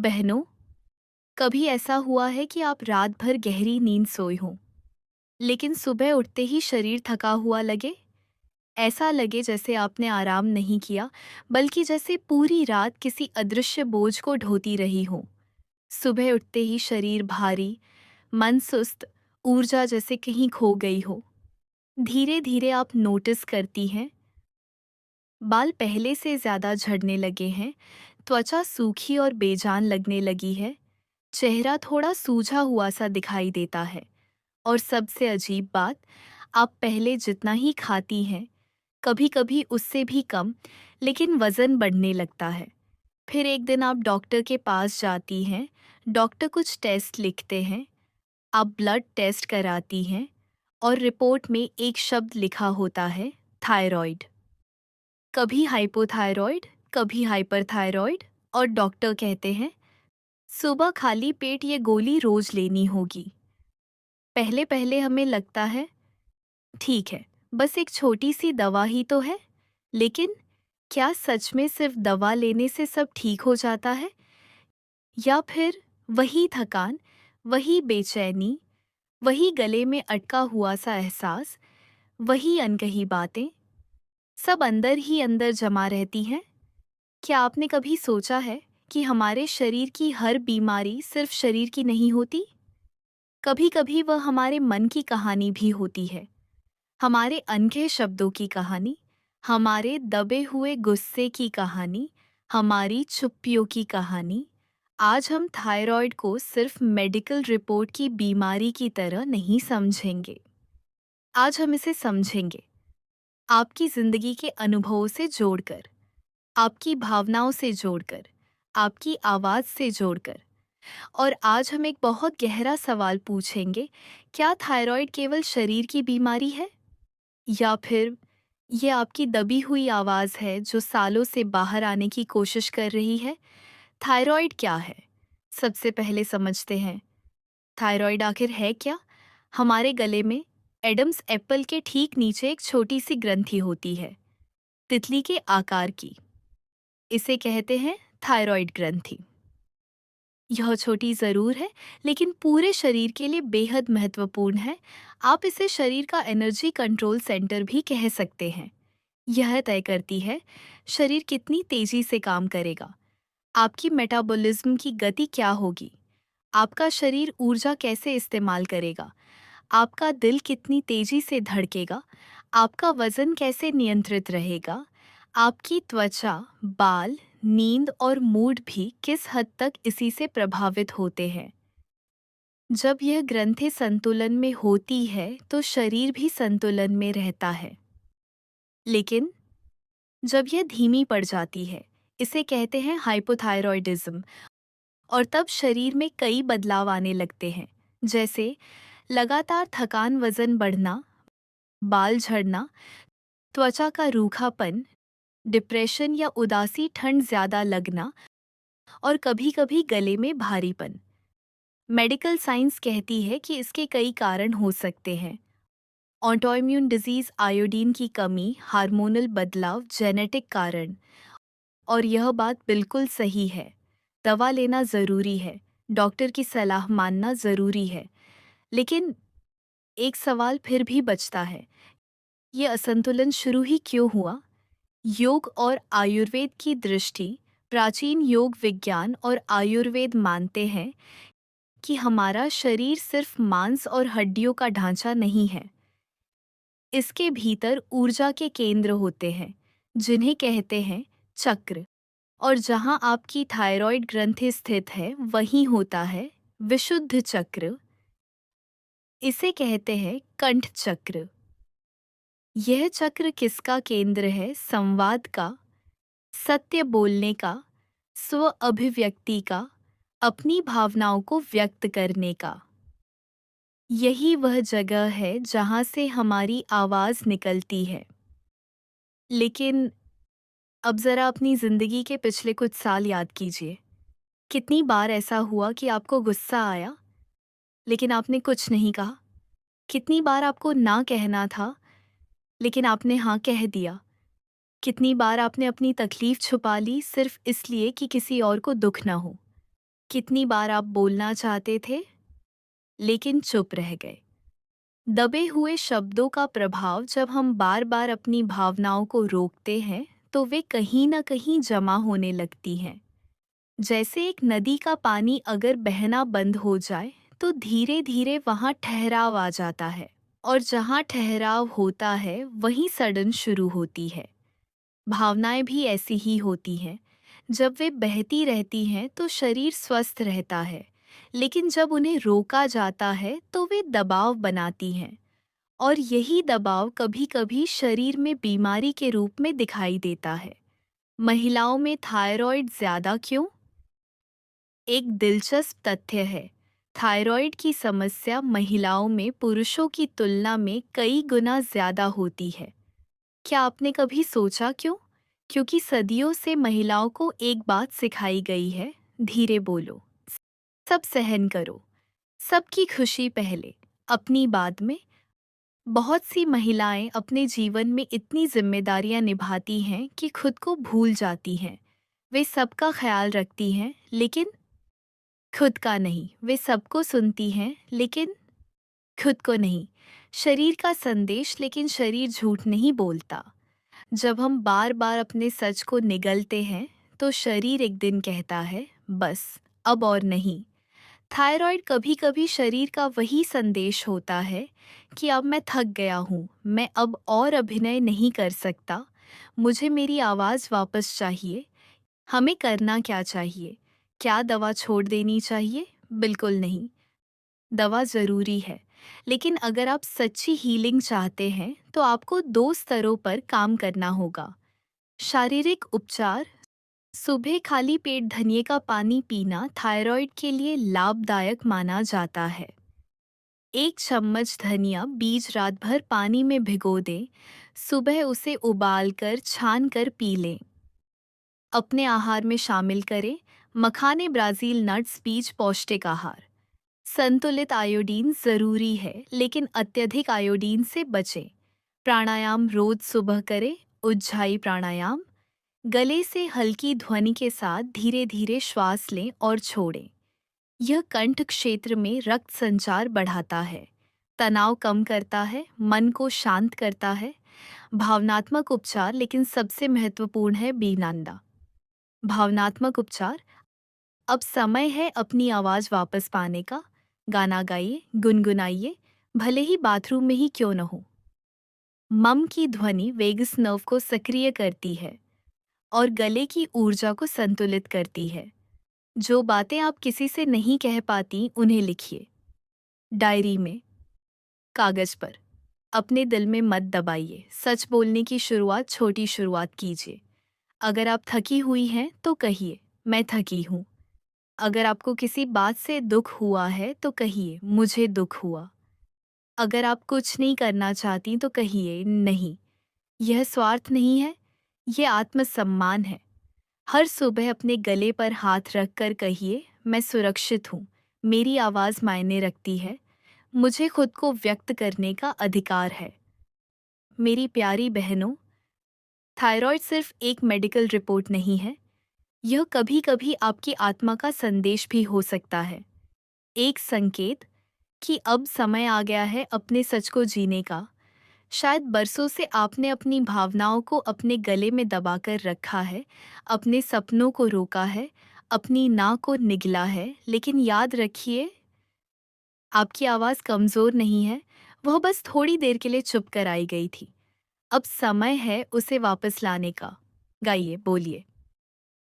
बहनों, कभी ऐसा हुआ है कि आप रात भर गहरी नींद सोए हों, लेकिन सुबह उठते ही शरीर थका हुआ लगे? ऐसा लगे जैसे आपने आराम नहीं किया, बल्कि जैसे पूरी रात किसी अदृश्य बोझ को ढोती रही हो। सुबह उठते ही शरीर भारी, मन सुस्त, ऊर्जा जैसे कहीं खो गई हो। धीरे धीरे आप नोटिस करती हैं, बाल पहले से ज्यादा झड़ने लगे हैं, त्वचा सूखी और बेजान लगने लगी है, चेहरा थोड़ा सूजा हुआ सा दिखाई देता है। और सबसे अजीब बात, आप पहले जितना ही खाती हैं, कभी कभी उससे भी कम, लेकिन वज़न बढ़ने लगता है। फिर एक दिन आप डॉक्टर के पास जाती हैं, डॉक्टर कुछ टेस्ट लिखते हैं, आप ब्लड टेस्ट कराती हैं, और रिपोर्ट में एक शब्द लिखा होता है, थायराइड। कभी हाइपोथायरॉइड, कभी हाइपरथायरॉइड, और डॉक्टर कहते हैं सुबह खाली पेट ये गोली रोज लेनी होगी। पहले पहले हमें लगता है ठीक है, बस एक छोटी सी दवा ही तो है। लेकिन क्या सच में सिर्फ दवा लेने से सब ठीक हो जाता है, या फिर वही थकान, वही बेचैनी, वही गले में अटका हुआ सा एहसास, वही अनकही बातें, सब अंदर ही अंदर जमा रहती हैं? क्या आपने कभी सोचा है कि हमारे शरीर की हर बीमारी सिर्फ शरीर की नहीं होती? कभी कभी वह हमारे मन की कहानी भी होती है, हमारे अनकहे शब्दों की कहानी, हमारे दबे हुए गुस्से की कहानी, हमारी चुप्पियों की कहानी। आज हम थायराइड को सिर्फ मेडिकल रिपोर्ट की बीमारी की तरह नहीं समझेंगे। आज हम इसे समझेंगे, आपकी जिंदगी के अनुभवों से जोड़कर, आपकी भावनाओं से जोड़कर, आपकी आवाज़ से जोड़कर। और आज हम एक बहुत गहरा सवाल पूछेंगे, क्या थायराइड केवल शरीर की बीमारी है, या फिर ये आपकी दबी हुई आवाज़ है जो सालों से बाहर आने की कोशिश कर रही है? थायराइड क्या है? सबसे पहले समझते हैं, थायराइड आखिर है क्या? हमारे गले में एडम्स एप्पल के ठीक नीचे एक छोटी सी ग्रंथि होती है, तितली के आकार की। इसे कहते हैं थायराइड ग्रंथि। यह छोटी ज़रूर है, लेकिन पूरे शरीर के लिए बेहद महत्वपूर्ण है। आप इसे शरीर का एनर्जी कंट्रोल सेंटर भी कह सकते हैं। यह तय करती है शरीर कितनी तेजी से काम करेगा, आपकी मेटाबॉलिज्म की गति क्या होगी, आपका शरीर ऊर्जा कैसे इस्तेमाल करेगा, आपका दिल कितनी तेजी से धड़केगा, आपका वजन कैसे नियंत्रित रहेगा, आपकी त्वचा, बाल, नींद और मूड भी किस हद तक इसी से प्रभावित होते हैं। जब यह ग्रंथि संतुलन में होती है तो शरीर भी संतुलन में रहता है। लेकिन जब यह धीमी पड़ जाती है, इसे कहते हैं हाइपोथायरॉयडिज्म, और तब शरीर में कई बदलाव आने लगते हैं, जैसे लगातार थकान, वजन बढ़ना, बाल झड़ना, त्वचा का रूखापन, डिप्रेशन या उदासी, ठंड ज्यादा लगना, और कभी-कभी गले में भारीपन। मेडिकल साइंस कहती है कि इसके कई कारण हो सकते हैं, ऑटोइम्यून डिजीज, आयोडीन की कमी, हार्मोनल बदलाव, जेनेटिक कारण। और यह बात बिल्कुल सही है, दवा लेना ज़रूरी है, डॉक्टर की सलाह मानना ज़रूरी है। लेकिन एक सवाल फिर भी बचता है, ये असंतुलन शुरू ही क्यों हुआ? योग और आयुर्वेद की दृष्टि, प्राचीन योग विज्ञान और आयुर्वेद मानते हैं कि हमारा शरीर सिर्फ मांस और हड्डियों का ढांचा नहीं है। इसके भीतर ऊर्जा के केंद्र होते हैं, जिन्हें कहते हैं चक्र। और जहां आपकी थायराइड ग्रंथि स्थित है, वहीं होता है विशुद्ध चक्र। इसे कहते हैं कंठ चक्र। यह चक्र किसका केंद्र है? संवाद का, सत्य बोलने का, स्व अभिव्यक्ति का, अपनी भावनाओं को व्यक्त करने का। यही वह जगह है जहां से हमारी आवाज निकलती है। लेकिन अब जरा अपनी जिंदगी के पिछले कुछ साल याद कीजिए। कितनी बार ऐसा हुआ कि आपको गुस्सा आया, लेकिन आपने कुछ नहीं कहा? कितनी बार आपको ना कहना था, लेकिन आपने हाँ कह दिया? कितनी बार आपने अपनी तकलीफ छुपा ली सिर्फ इसलिए कि किसी और को दुख ना हो? कितनी बार आप बोलना चाहते थे लेकिन चुप रह गए। दबे हुए शब्दों का प्रभाव जब हम बार बार अपनी भावनाओं को रोकते हैं तो वे कहीं न कहीं जमा होने लगती हैं। जैसे एक नदी का पानी अगर बहना बंद हो जाए तो धीरे धीरे वहाँ ठहराव आ जाता है, और जहाँ ठहराव होता है वहीं सड़न शुरू होती है। भावनाएं भी ऐसी ही होती हैं। जब वे बहती रहती हैं तो शरीर स्वस्थ रहता है, लेकिन जब उन्हें रोका जाता है तो वे दबाव बनाती हैं। और यही दबाव कभी कभी शरीर में बीमारी के रूप में दिखाई देता है। महिलाओं में थायराइड ज्यादा क्यों? एक दिलचस्प तथ्य है, थायराइड की समस्या महिलाओं में पुरुषों की तुलना में कई गुना ज्यादा होती है। क्या आपने कभी सोचा क्यों? क्योंकि सदियों से महिलाओं को एक बात सिखाई गई है, धीरे बोलो, सब सहन करो, सबकी खुशी पहले, अपनी बाद में। बहुत सी महिलाएं अपने जीवन में इतनी जिम्मेदारियां निभाती हैं कि खुद को भूल जाती हैं। वे सबका ख्याल रखती हैं लेकिन खुद का नहीं। वे सबको सुनती हैं लेकिन खुद को नहीं। शरीर का संदेश, लेकिन शरीर झूठ नहीं बोलता। जब हम बार बार अपने सच को निगलते हैं तो शरीर एक दिन कहता है, बस अब और नहीं। थायराइड कभी कभी शरीर का वही संदेश होता है कि अब मैं थक गया हूँ, मैं अब और अभिनय नहीं कर सकता, मुझे मेरी आवाज़ वापस चाहिए। हमें करना क्या चाहिए? क्या दवा छोड़ देनी चाहिए? बिल्कुल नहीं। दवा ज़रूरी है, लेकिन अगर आप सच्ची हीलिंग चाहते हैं तो आपको दो स्तरों पर काम करना होगा। शारीरिक उपचार। सुबह खाली पेट धनिए का पानी पीना थायराइड के लिए लाभदायक माना जाता है। एक चम्मच धनिया बीज रात भर पानी में भिगो दें, सुबह उसे उबालकर छान कर पी लें। अपने आहार में शामिल करें मखाने, ब्राज़ील नट्स, बीज, पौष्टिक आहार। संतुलित आयोडीन ज़रूरी है, लेकिन अत्यधिक आयोडीन से बचें। प्राणायाम रोज सुबह करें। उज्जाई प्राणायाम। गले से हल्की ध्वनि के साथ धीरे धीरे श्वास लें और छोड़ें। यह कंठ क्षेत्र में रक्त संचार बढ़ाता है, तनाव कम करता है, मन को शांत करता है। भावनात्मक उपचार, लेकिन सबसे महत्वपूर्ण है बीनांदा। भावनात्मक उपचार। अब समय है अपनी आवाज़ वापस पाने का। गाना गाइए, गुनगुनाइए, भले ही बाथरूम में ही क्यों न हो। मम की ध्वनि वेगस नर्व को सक्रिय करती है और गले की ऊर्जा को संतुलित करती है। जो बातें आप किसी से नहीं कह पाती उन्हें लिखिए, डायरी में, कागज पर। अपने दिल में मत दबाइए। सच बोलने की शुरुआत छोटी शुरुआत कीजिए। अगर आप थकी हुई हैं तो कहिए, मैं थकी हूँ। अगर आपको किसी बात से दुख हुआ है तो कहिए, मुझे दुख हुआ। अगर आप कुछ नहीं करना चाहती तो कहिए, नहीं। यह स्वार्थ नहीं है, यह आत्मसम्मान है। हर सुबह अपने गले पर हाथ रखकर कहिए, मैं सुरक्षित हूँ, मेरी आवाज़ मायने रखती है, मुझे खुद को व्यक्त करने का अधिकार है। मेरी प्यारी बहनों, थायराइड सिर्फ एक मेडिकल रिपोर्ट नहीं है, यह कभी कभी आपकी आत्मा का संदेश भी हो सकता है। एक संकेत कि अब समय आ गया है अपने सच को जीने का। शायद बरसों से आपने अपनी भावनाओं को अपने गले में दबाकर रखा है, अपने सपनों को रोका है, अपनी नाक को निगला है, लेकिन याद रखिए, आपकी आवाज़ कमज़ोर नहीं है, वह बस थोड़ी देर के लिए चुप कर आई गई थी। अब समय है उसे वापस लाने का। गाइए, बोलिए,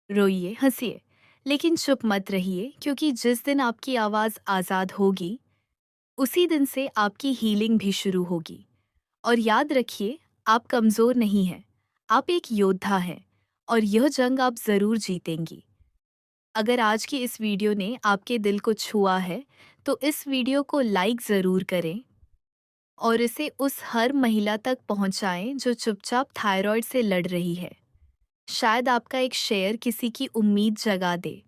रोइए, हंसिए, लेकिन चुप मत रहिए, क्योंकि जिस दिन आपकी आवाज़ आज़ाद होगी उसी दिन से आपकी हीलिंग भी शुरू होगी। और याद रखिए, आप कमज़ोर नहीं हैं, आप एक योद्धा हैं, और यह जंग आप ज़रूर जीतेंगी। अगर आज की इस वीडियो ने आपके दिल को छुआ है तो इस वीडियो को लाइक ज़रूर करें और इसे उस हर महिला तक पहुंचाएं जो चुपचाप थायराइड से लड़ रही है। शायद आपका एक शेयर किसी की उम्मीद जगा दे।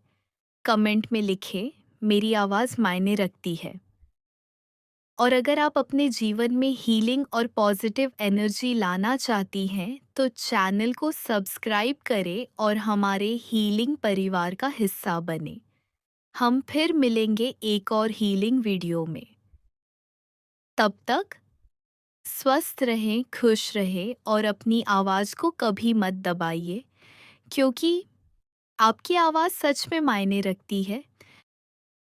कमेंट में लिखें, मेरी आवाज़ मायने रखती है। और अगर आप अपने जीवन में हीलिंग और पॉजिटिव एनर्जी लाना चाहती हैं तो चैनल को सब्सक्राइब करें और हमारे हीलिंग परिवार का हिस्सा बनें। हम फिर मिलेंगे एक और हीलिंग वीडियो में। तब तक स्वस्थ रहें, खुश रहें और अपनी आवाज़ को कभी मत दबाइए, क्योंकि आपकी आवाज़ सच में मायने रखती है।